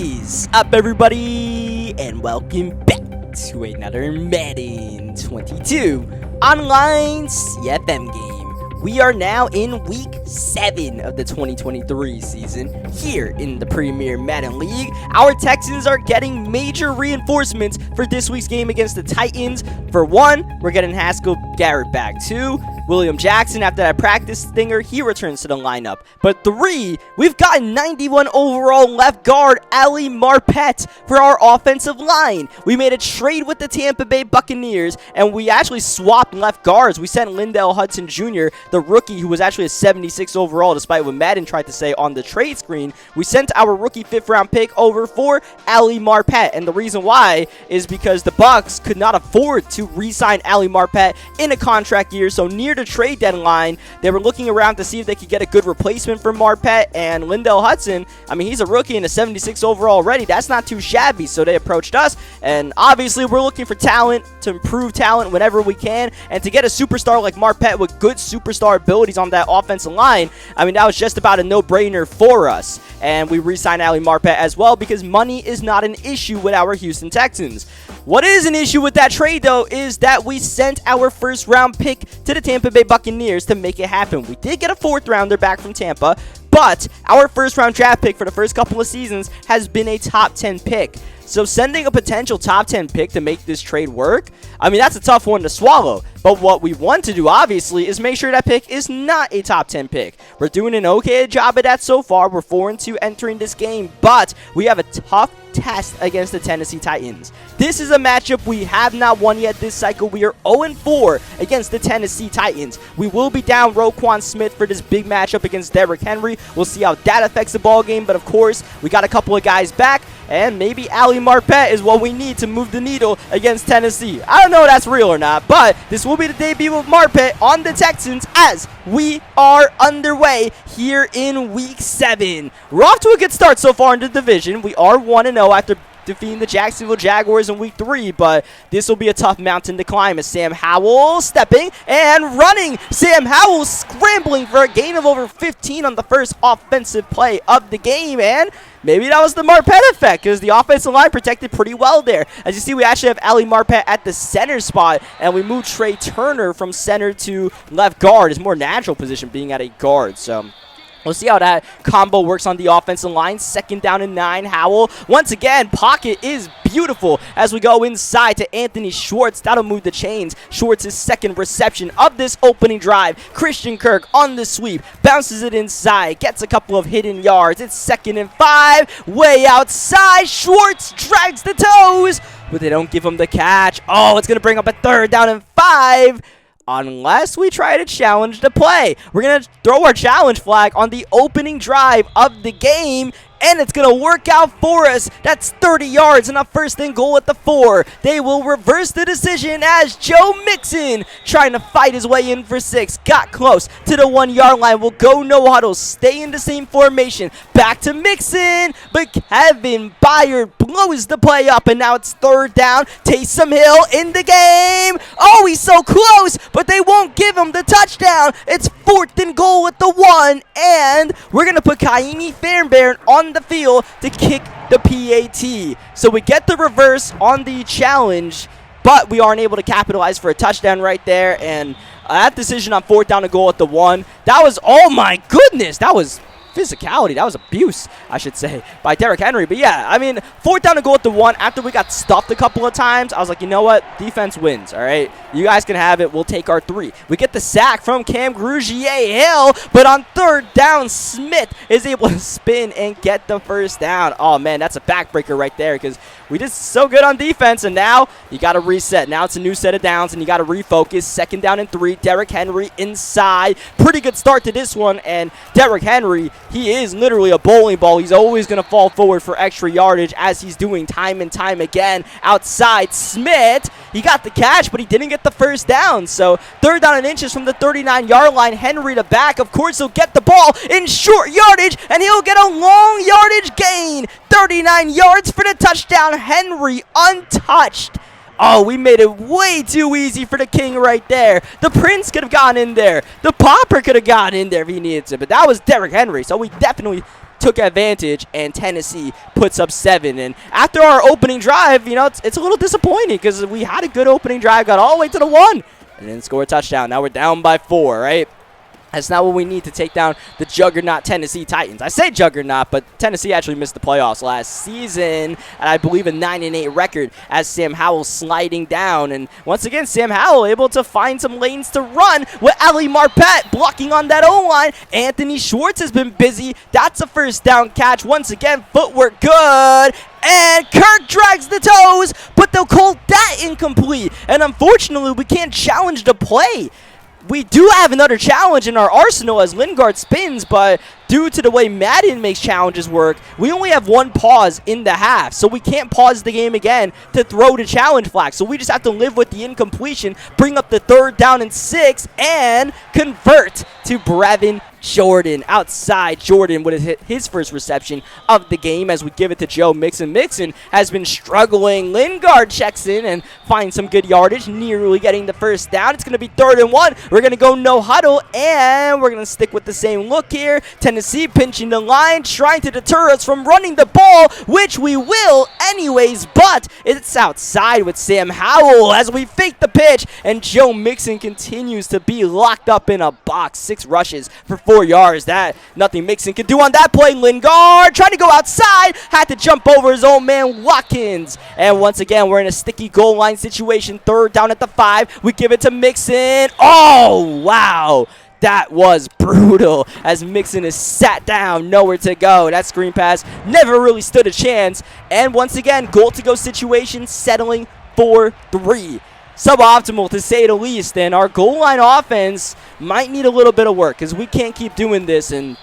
Is up, everybody, and welcome back to another Madden 22 online CFM game. We are now in week 7 of the 2023 season here in the Premier Madden League. Our Texans are getting major reinforcements for this week's game against the Titans. For one, we're getting Haskell Garrett back. 2, William Jackson, after that practice stinger, he returns to the lineup. But 3, we've got 91 overall left guard Ali Marpet for our offensive line. We made a trade with the Tampa Bay Buccaneers, and we actually swapped left guards. We sent Lindell Hudson Jr., the rookie who was actually a 76 overall, despite what Madden tried to say on the trade screen. We sent our rookie 5th round pick over for Ali Marpet, and the reason why is because the Bucs could not afford to re-sign Ali Marpet in a contract year, so near the trade deadline, they were looking around to see if they could get a good replacement for Marpet, and Lindell Hudson, I mean, he's a rookie and a 76 overall already. That's not too shabby, so they approached us, and obviously we're looking for talent, to improve talent whenever we can, and to get a superstar like Marpet with good superstar abilities on that offensive line, I mean, that was just about a no-brainer for us, and we re-signed Ali Marpet as well because money is not an issue with our Houston Texans. What is an issue with that trade, though, is that we sent our 1st round pick to the Tampa Bay Buccaneers to make it happen. We did get a 4th rounder back from Tampa, but our 1st round draft pick for the first couple of seasons has been a top 10 pick. So sending a potential top 10 pick to make this trade work, I mean, that's a tough one to swallow. But what we want to do, obviously, is make sure that pick is not a top 10 pick. We're doing an okay job of that so far. We're 4-2 entering this game, but we have a tough test against the Tennessee Titans. This is a matchup we have not won yet this cycle. We are 0-4 against the Tennessee Titans. We will be down Roquan Smith for this big matchup against Derrick Henry. We'll see how that affects the ball game, but of course, we got a couple of guys back, and maybe Ali Marpet is what we need to move the needle against Tennessee. I don't know if that's real or not, but this will be the debut of Marpet on the Texans as we are underway here in week 7. We're off to a good start so far in the division. We are 1-0 after defeating the Jacksonville Jaguars in week 3, but this will be a tough mountain to climb as Sam Howell stepping and running. Sam Howell scrambling for a gain of over 15 on the first offensive play of the game, and maybe that was the Marpet effect because the offensive line protected pretty well there. As you see, we actually have Ali Marpet at the center spot, and we moved Trey Turner from center to left guard. His more natural position being at a guard, so we'll see how that combo works on the offensive line. 2nd down and 9. Howell, once again, pocket is beautiful as we go inside to Anthony Schwartz. That'll move the chains. Schwartz's 2nd reception of this opening drive. Christian Kirk on the sweep, bounces it inside, gets a couple of hidden yards. It's 2nd and 5, way outside. Schwartz drags the toes, but they don't give him the catch. Oh, it's going to bring up a 3rd down and 5. Unless we try to challenge the play. We're going to throw our challenge flag on the opening drive of the game, and it's going to work out for us. That's 30 yards and a 1st and goal at the 4. They will reverse the decision as Joe Mixon, trying to fight his way in for 6, got close to the 1-yard line. Will go no huddle, stay in the same formation. Back to Mixon, but Kevin Byard blows the play up, and now it's 3rd down. Taysom Hill in the game. Oh, he's so close, but they won't give him the touchdown. It's 4th and goal at the 1, and we're going to put Kaimi Fairbairn on the field to kick the PAT. So we get the reverse on the challenge, but we aren't able to capitalize for a touchdown right there. And that decision on 4th down and goal at the 1, that was, oh my goodness, that was physicality. That was abuse, I should say, by Derrick Henry. But yeah, I mean, 4th down and goal at the 1. After we got stuffed a couple of times, I was like, you know what? Defense wins, all right? You guys can have it. We'll take our 3. We get the sack from Cam Grugier-Hill, but on 3rd down, Smith is able to spin and get the 1st down. Oh, man, that's a backbreaker right there because we did so good on defense, and now you got to reset. Now it's a new set of downs, and you got to refocus. 2nd down and 3. Derrick Henry inside. Pretty good start to this one, and Derrick Henry, he is literally a bowling ball. He's always going to fall forward for extra yardage as he's doing time and time again. Outside, Smith, he got the catch, but he didn't get the 1st down. So 3rd down and inches from the 39-yard line. Henry to back. Of course, he'll get the ball in short yardage, and he'll get a long yardage gain. 39 yards for the touchdown. Henry untouched. Oh, we made it way too easy for the King right there. The Prince could have gotten in there. The Popper could have gotten in there if he needed to, but that was Derrick Henry, so we definitely took advantage, and Tennessee puts up 7. And after our opening drive, you know, it's a little disappointing because we had a good opening drive, got all the way to the 1, and then score a touchdown. Now we're down by 4, right? That's not what we need to take down the juggernaut Tennessee Titans. I say juggernaut, but Tennessee actually missed the playoffs last season, and I believe a 9-8 record as Sam Howell sliding down. And once again, Sam Howell able to find some lanes to run with Ali Marpet blocking on that O-line. Anthony Schwartz has been busy. That's a first down catch. Once again, footwork good. And Kirk drags the toes, but they'll call that incomplete. And unfortunately, we can't challenge the play. We do have another challenge in our arsenal as Lingard spins, but due to the way Madden makes challenges work, we only have 1 pause in the half, so we can't pause the game again to throw the challenge flag. So we just have to live with the incompletion, bring up the 3rd down and 6, and convert to Brevin Jordan. Outside, Jordan would have hit his first reception of the game as we give it to Joe Mixon. Mixon has been struggling. Lingard checks in and finds some good yardage, nearly getting the first down. It's going to be 3rd and 1. We're going to go no huddle, and we're going to stick with the same look here. Tennessee pinching the line, trying to deter us from running the ball, which we will anyways, but it's outside with Sam Howell as we fake the pitch, and Joe Mixon continues to be locked up in a box. 6 rushes for 4 yards. That nothing Mixon can do on that play. Lingard trying to go outside, had to jump over his own man Watkins, and once again we're in a sticky goal line situation. 3rd down at the 5. We give it to Mixon. Oh wow, that was brutal as Mixon is sat down, nowhere to go. That screen pass never really stood a chance. And once again, goal to go situation, settling for 3. Suboptimal to say the least, and our goal line offense might need a little bit of work because we can't keep doing this. And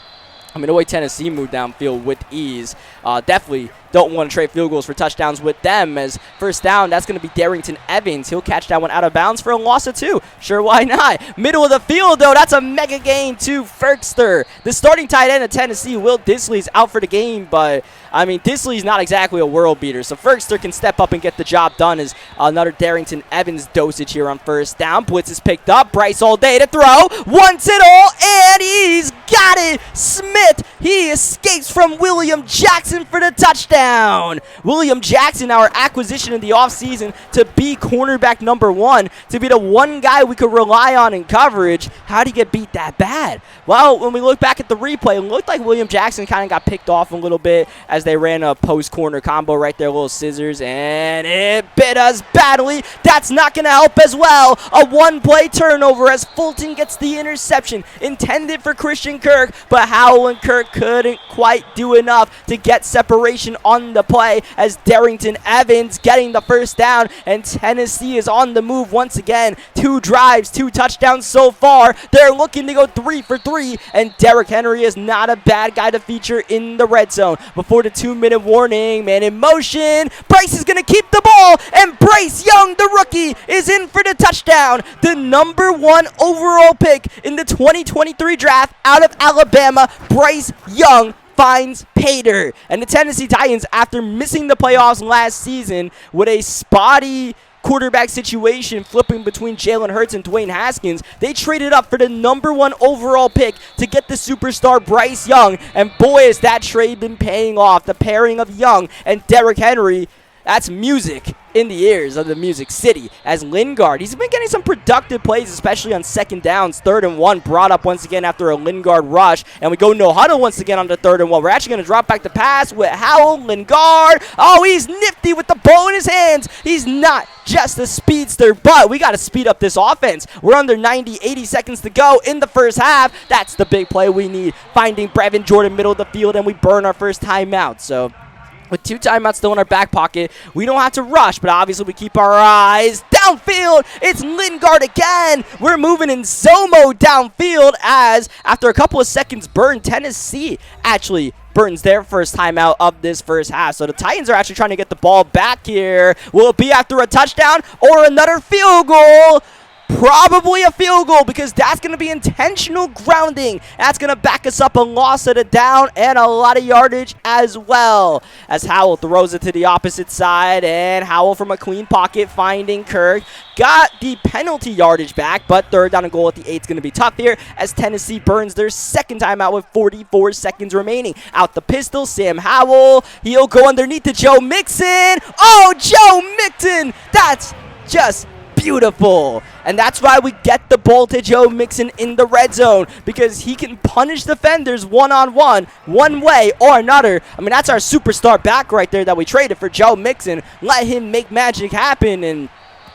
I mean, the way Tennessee moved downfield with ease, definitely don't want to trade field goals for touchdowns with them. As first down, that's going to be Darrington Evans. He'll catch that one out of bounds for a loss of 2. Sure, why not? Middle of the field, though, that's a mega gain to Ferkster. The starting tight end of Tennessee, Will Disley's out for the game, but I mean, Disley's not exactly a world beater, so Ferkster can step up and get the job done as another Darrington Evans dosage here on first down. Blitz is picked up. Bryce all day to throw. Wants it all, and he's got it. Smith, he escapes from William Jackson for the touchdown. William Jackson, our acquisition in the offseason to be cornerback number 1, to be the one guy we could rely on in coverage. How did he get beat that bad? Well, when we look back at the replay, it looked like William Jackson kind of got picked off a little bit as they ran a post-corner combo right there, little scissors, and it bit us badly. That's not going to help as well. A 1-play turnover as Fulton gets the interception intended for Christian Kirk, but Howell and Kirk couldn't quite do enough to get separation on the play as Darrington Evans getting the first down, and Tennessee is on the move once again. 2 drives, 2 touchdowns so far. They're looking to go 3 for 3, and Derrick Henry is not a bad guy to feature in the red zone. Before the 2-minute warning, man in motion. Bryce is going to keep the ball, and Bryce Young, the rookie, is in for the touchdown. The number 1 overall pick in the 2023 draft out of Alabama, Bryce Young, finds Pater. And the Tennessee Titans, after missing the playoffs last season with a spotty quarterback situation flipping between Jalen Hurts and Dwayne Haskins, they traded up for the number 1 overall pick to get the superstar Bryce Young. And boy, has that trade been paying off. The pairing of Young and Derrick Henry, that's music in the ears of the Music City. As Lingard, he's been getting some productive plays, especially on 2nd downs. 3rd and 1 brought up once again after a Lingard rush, and we go no huddle once again on the 3rd and 1. We're actually going to drop back the pass with Howell. Lingard, oh, he's nifty with the ball in his hands. He's not just a speedster, but we got to speed up this offense. We're under 80 seconds to go in the first half. That's the big play we need, finding Brevin Jordan middle of the field, and we burn our first timeout. So with 2 timeouts still in our back pocket, we don't have to rush, but obviously we keep our eyes downfield. It's Lingard again. We're moving in Zomo downfield as, after a couple of seconds burn, Tennessee actually burns their first timeout of this first half. So the Titans are actually trying to get the ball back here. Will it be after a touchdown or another field goal? probably a field goal because that's going to be intentional grounding. That's going to back us up a loss of a down and a lot of yardage as well. As Howell throws it to the opposite side, and Howell from a clean pocket finding Kirk. Got the penalty yardage back, but third down and goal at the 8 is going to be tough here as Tennessee burns their second timeout with 44 seconds remaining. Out the pistol, Sam Howell. He'll go underneath to Joe Mixon. Oh, Joe Mixon! That's just beautiful. And that's why we get the ball to Joe Mixon in the red zone, because he can punish defenders one-on-one, one way or another. I mean, that's our superstar back right there that we traded for Joe Mixon. Let him make magic happen, and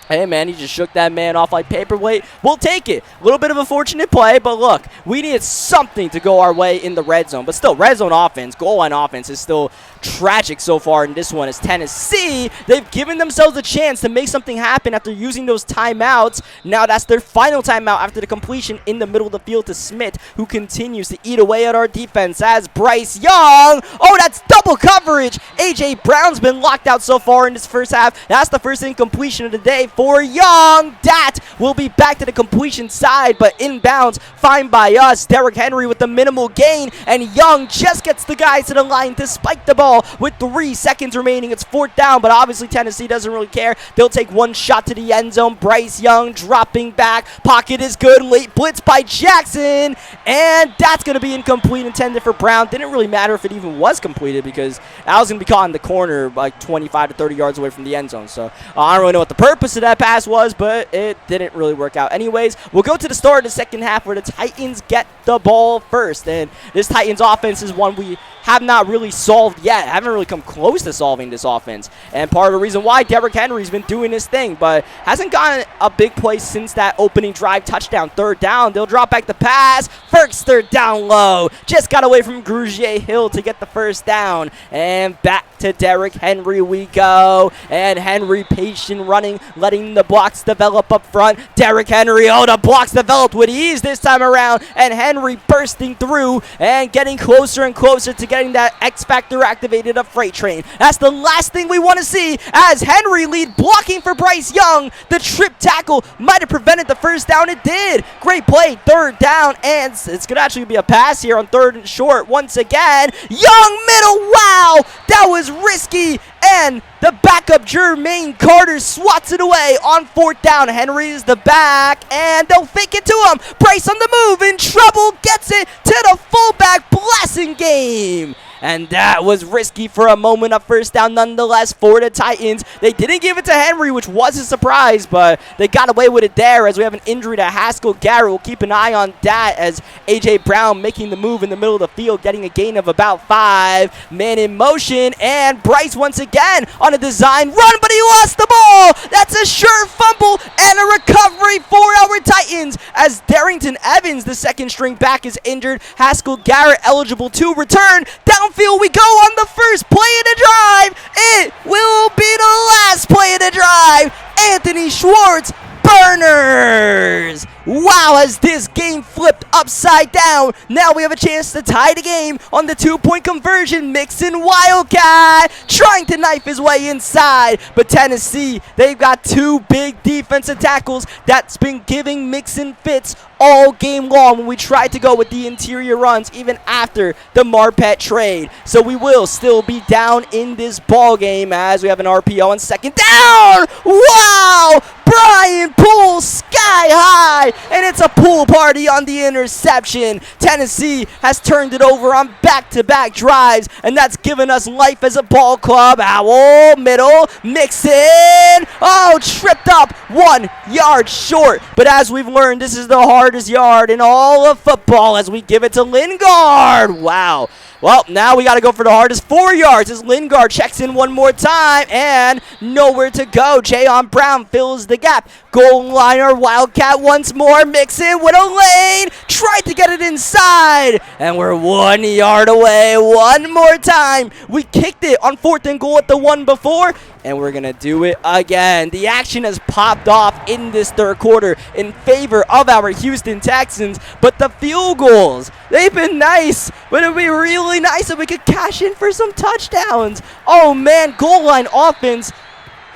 hey, man, he just shook that man off like paperweight. We'll take it. A little bit of a fortunate play, but look, we needed something to go our way in the red zone. But still, red zone offense, goal line offense is still tragic so far in this one. As Tennessee, they've given themselves a chance to make something happen after using those timeouts. Now that's their final timeout after the completion in the middle of the field to Smith, who continues to eat away at our defense as Bryce Young. Oh, that's double coverage. A.J. Brown's been locked out so far in this first half. That's the first incompletion of the day for Young. That will be back to the completion side, but inbounds, fine by us. Derrick Henry with the minimal gain, and Young just gets the guys to the line to spike the ball with 3 seconds remaining. It's fourth down, but obviously Tennessee doesn't really care. They'll take one shot to the end zone. Bryce Young dropping back. Pocket is good. Late blitz by Jackson, and that's going to be incomplete, intended for Brown. Didn't really matter if it even was completed because that was going to be caught in the corner like 25 to 30 yards away from the end zone. So I don't really know what the purpose of that pass was, but it didn't really work out. Anyways, we'll go to the start of the second half where the Titans get the ball first, and this Titans offense is one we have not really solved yet. Haven't really come close to solving this offense, and part of the reason why Derrick Henry's been doing his thing, but hasn't gotten a big play since that opening drive touchdown. Third down, they'll drop back the pass. First third down low, just got away from Grugier Hill to get the first down, and back to Derrick Henry we go, and Henry patient running, letting the blocks develop up front. Derrick Henry, oh, the blocks developed with ease this time around, and Henry bursting through and getting closer and closer to getting that X Factor activated of Freight Train. That's the last thing we want to see as Henry lead blocking for Bryce Young. The trip tackle might have prevented the first down. It did. Great play. Third down, and it's going to actually be a pass here on third and short once again. Young middle. Wow, that was risky, and the backup Jermaine Carter swats it away on fourth down. Henry is the back, and they'll fake it to him. Bryce on the move, in trouble, gets it to the fullback. Blessing game. And that was risky for a moment of first down nonetheless for the Titans. They didn't give it to Henry, which was a surprise, but they got away with it there as we have an injury to Haskell Garrett. We'll keep an eye on that as A.J. Brown making the move in the middle of the field, getting a gain of about 5. Man in motion, and Bryce once again on a design run, but he lost the ball. That's a sure fumble and a recovery for our Titans as Darrington Evans, the second string back, is injured. Haskell Garrett eligible to return. Downfield we go on the first play of the drive. It will be the last play of the drive. Anthony Schwartz, burners. Wow, has this game flipped upside down. Now we have a chance to tie the game on the 2-point conversion. Mixon Wildcat trying to knife his way inside, but Tennessee, they've got 2 big defensive tackles that's been giving Mixon fits all game long when we tried to go with the interior runs even after the Marpet trade. So we will still be down in this ball game as we have an RPO on second down. Wow, Brian Poole sky high, and it's a pool party on the interception. Tennessee has turned it over on back-to-back drives, and that's given us life as a ball club. Howell, middle, Mixon. Oh, tripped up 1 yard short, but as we've learned, this is the hardest yard in all of football as we give it to Lingard. Wow. Well, now we got to go for the hardest 4 yards as Lingard checks in one more time, and nowhere to go. Jayon Brown fills the gap. Goal liner, Wildcat once more. Mixon with a lane. Tried to get it inside, and we're 1 yard away. One more time. We kicked it on fourth and goal at the one before, and we're going to do it again. The action has popped off in this third quarter in favor of our Houston Texans, but the field goals, they've been nice, but it would be really nice if we could cash in for some touchdowns. Oh, man, goal line offense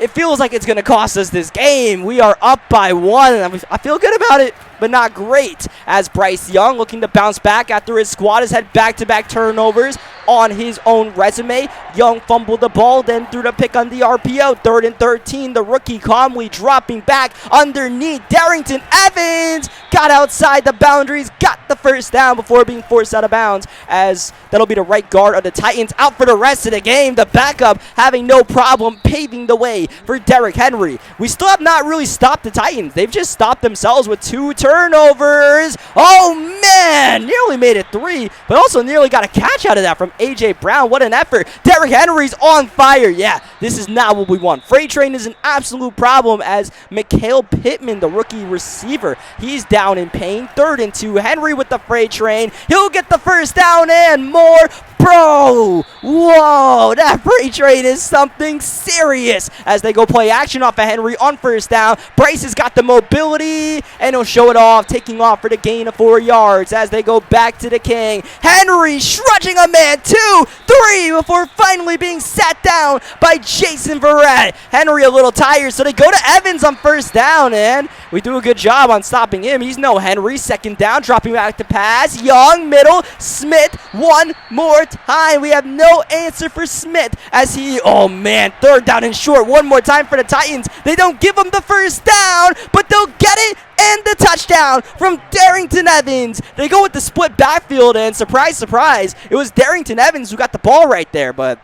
it feels like it's going to cost us this game. We are up by 1, and I feel good about it, but not great, as Bryce Young looking to bounce back after his squad has had back-to-back turnovers on his own resume. Young fumbled the ball, then threw the pick on the RPO. 3rd and 13, the rookie calmly dropping back underneath. Darrington Evans got outside the boundaries, got the first down before being forced out of bounds, as that'll be the right guard of the Titans out for the rest of the game. The backup having no problem paving the way for Derrick Henry. We still have not really stopped the Titans. They've just stopped themselves with 2 turnovers. Oh man, nearly made it 3, but also nearly got a catch out of that from A.J. Brown. What an effort. Derrick Henry's on fire. Yeah, this is not what we want. Freight Train is an absolute problem, as Mikhail Pittman, the rookie receiver, he's down in pain. 3rd and 2, Henry with the Freight Train. He'll get the first down and more. Bro, whoa, that Freight Train is something serious, as they go play action off of Henry on first down. Bryce has got the mobility, and he'll show it off, taking off for the gain of 4 yards as they go back to the King. Henry trudging a man, 2, 3, before finally being sat down by Jason Verrett. Henry a little tired, so they go to Evans on first down, and we do a good job on stopping him. He's no Henry. 2nd down, dropping back to pass. Young, middle, Smith, one more time. We have no answer for Smith, as he, oh man, 3rd down and short. One more time for the Titans. They don't give him the first down, but they'll get it, and the touchdown from Darrington Evans. They go with the split backfield, and surprise, surprise, it was Darrington Evans who got the ball right there, but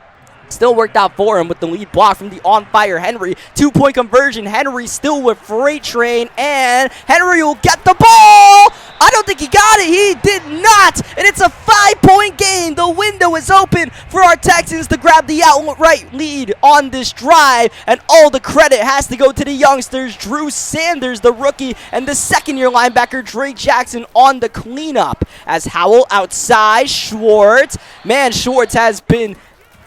still worked out for him with the lead block from the on-fire Henry. 2-point conversion. Henry still with Freight Train, and Henry will get the ball. I don't think he got it. He did not, and it's a 5-point game. The window is open for our Texans to grab the outright lead on this drive, and all the credit has to go to the youngsters. Drew Sanders, the rookie, and the 2nd-year linebacker Drake Jackson on the cleanup, as Howell outside. Schwartz, man, Schwartz has been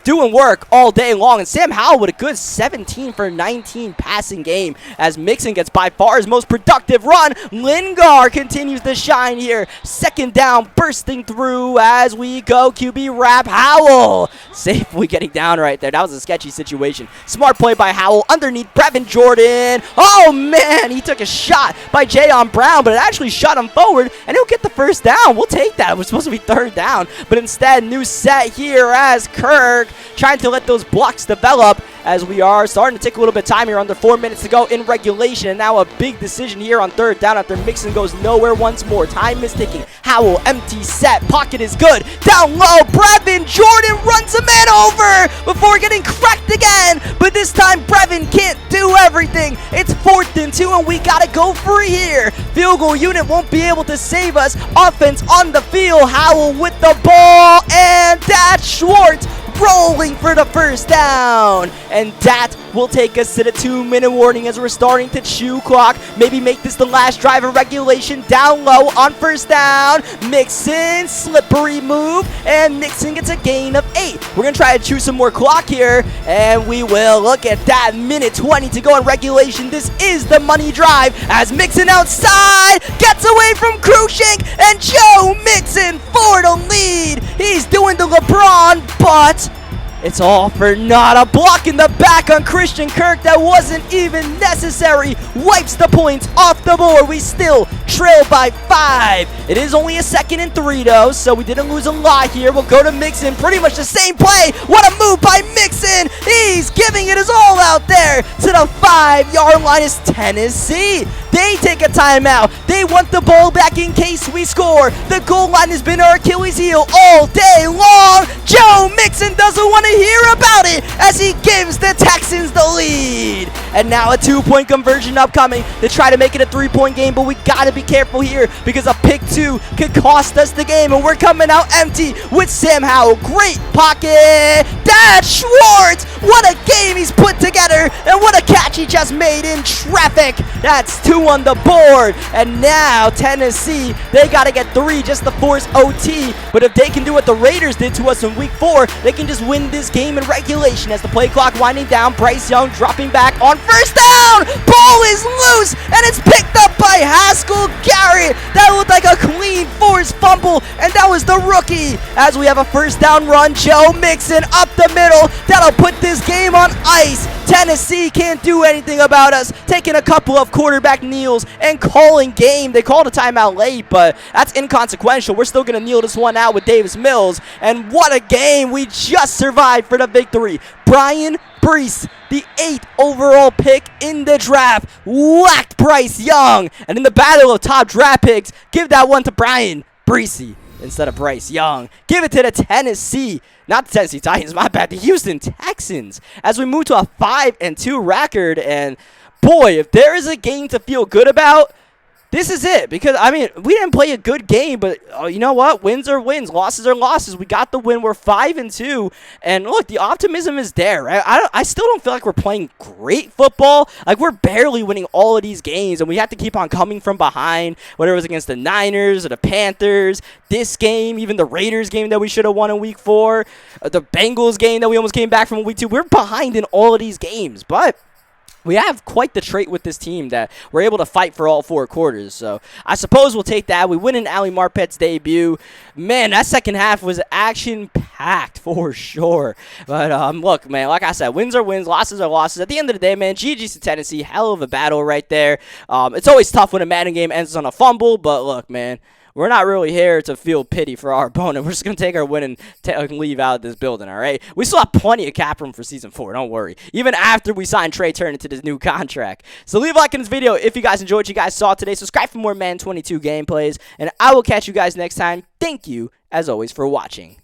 doing work all day long, and Sam Howell with a good 17 for 19 passing game, as Mixon gets by far his most productive run. Lingard continues to shine here. 2nd down, bursting through as we go. QB wrap. Howell safely getting down right there. That was a sketchy situation. Smart play by Howell underneath Brevin Jordan. Oh man, he took a shot by Jayon Brown, but it actually shot him forward, and he'll get the first down. We'll take that. It was supposed to be 3rd down, but instead, new set here as Kirk trying to let those blocks develop, as we are starting to take a little bit of time here, under 4 minutes to go in regulation. And now a big decision here on 3rd down after Mixon goes nowhere once more. Time is ticking. Howell, empty set. Pocket is good. Down low, Brevin Jordan runs a man over before getting cracked again. But this time, Brevin can't do everything. It's 4th and 2, and we got to go free here. Field goal unit won't be able to save us. Offense on the field. Howell with the ball, and that's Schwartz rolling for the first down, and that will take us to the 2-minute warning, as we're starting to chew clock. Maybe make this the last drive in regulation. Down low on first down. Mixon, slippery move, and Mixon gets a gain of 8. We're gonna try to chew some more clock here, and we will. Look at that, minute 20 to go in regulation. This is the money drive, as Mixon outside gets away from Cruikshank, and Joe Mixon for the lead. He's doing the LeBron, but it's all for naught. A block in the back on Christian Kirk that wasn't even necessary. Wipes the points off the board. We still trail by 5. It is only a 2nd and 3 though, so we didn't lose a lot here. We'll go to Mixon. Pretty much the same play. What a move by Mixon. He's giving it his all out there to the 5-yard line. Is Tennessee. They take a timeout. They want the ball back in case we score. The goal line has been our Achilles heel all day long. Joe Mixon doesn't want to hear about it, as he gives the Texans the lead. And now a 2-point conversion upcoming to try to make it a 3-point game, but we gotta be careful here, because a pick 2 could cost us the game, and we're coming out empty with Sam Howell. Great pocket. That's Schwartz. What a game he's put together, and what a catch he just made in traffic. That's 2 on the board, and now Tennessee, they gotta get 3 just to force OT. But if they can do what the Raiders did to us in week 4, they can just win this game in regulation. As the play clock winding down, Bryce Young dropping back on first down. Ball is loose, and it's picked up by by Haskell Garrett. That looked like a clean forced fumble, and that was the rookie. As we have a first down run, Joe Mixon up the middle. That'll put this game on ice. Tennessee can't do anything about us. Taking a couple of quarterback kneels and calling game. They called a timeout late, but that's inconsequential. We're still going to kneel this one out with Davis Mills. And what a game. We just survived for the victory. Brian Brees, the 8th overall pick in the draft, whacked Bryce Young. And in the battle of top draft picks, give that one to Brian Breesy instead of Bryce Young. Give it to the not the Tennessee Titans, my bad, the Houston Texans, as we move to a 5-2 record. And boy, if there is a game to feel good about, this is it. Because, I mean, we didn't play a good game, but you know what? Wins are wins. Losses are losses. We got the win. We're 5-2. And, look, the optimism is there, right? I still don't feel like we're playing great football. Like, we're barely winning all of these games, and we have to keep on coming from behind, whether it was against the Niners or the Panthers, this game, even the Raiders game that we should have won in Week 4, the Bengals game that we almost came back from in Week 2. We're behind in all of these games, but we have quite the trait with this team that we're able to fight for all 4 quarters. So I suppose we'll take that. We win in Ali Marpet's debut. Man, that second half was action-packed for sure. But look, man, like I said, wins are wins, losses are losses. At the end of the day, man, GG's to Tennessee. Hell of a battle right there. It's always tough when a Madden game ends on a fumble. But look, man, we're not really here to feel pity for our opponent. We're just going to take our win and leave out of this building, all right? We still have plenty of cap room for Season 4, don't worry. Even after we sign Trey Turner to this new contract. So leave a like in this video if you guys enjoyed what you guys saw today. Subscribe for more Madden 22 gameplays, and I will catch you guys next time. Thank you, as always, for watching.